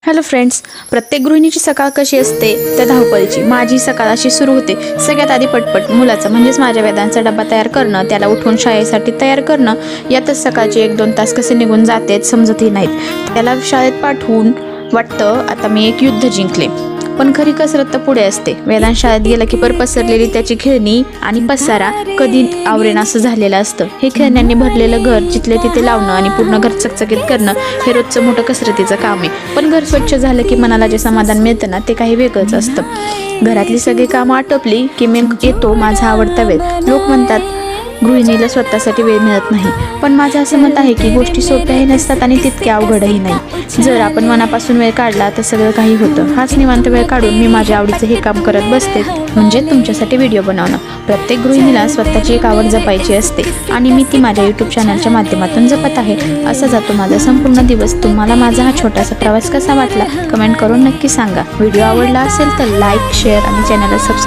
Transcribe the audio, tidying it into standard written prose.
Hello friends, प्रत्येक गृहिणीची सकाळ कशी असते त्या धावपळीची. माझी सकाळ अशी सुरू होते. सगळ्यात आधी पटपट मुलाचा म्हणजेच माझ्या वेदांचा डबा तयार करणं, त्याला उठवून शाळेसाठी तयार करणं. यातच सकाळचे 1-2 तास कसे निघून जातेत समजतही नाहीत. त्याला शाळेत पाठवून वाटतं आता मी एक युद्ध जिंकले, पण खरी कसरत तर पुढे असते. वेदांत शाळेत गेला की पसरलेली त्याची खेळणी आणि पसारा कधी आवरेन असं झालेलं असतं. हे खेळण्यांनी भरलेलं घर जिथले तिथे लावणं आणि पूर्ण घर चकचकीत करणं हे रोजचं मोठं कसरतीचं काम आहे. पण घर स्वच्छ झालं की मनाला जे समाधान मिळतं ना, ते काही वेगळंच असतं. घरातली सगळी कामं आटोपली की मग येतो माझा आवडता वेळ. लोक म्हणतात गृहिणीला स्वतःसाठी वेळ मिळत नाही, पण माझं असं मत आहे की गोष्टी सोप्याही नसतात आणि तितक्या अवघडही नाही. जर आपण मनापासून वेळ काढला तर सगळं काही होतं. हाच निवांत वेळ काढून मी माझ्या आवडीचं हे काम करत बसते, म्हणजे तुमच्यासाठी व्हिडिओ बनवणं. प्रत्येक गृहिणीला स्वतःची एक आवड जपायची असते आणि मी ती माझ्या यूट्यूब चॅनलच्या माध्यमातून जपत आहे. असा जातो माझा संपूर्ण दिवस. तुम्हाला माझा हा छोटासा प्रवास कसा वाटला कमेंट करून नक्की सांगा. व्हिडिओ आवडला असेल तर लाईक, शेअर आणि चॅनलला सबस्क्राईब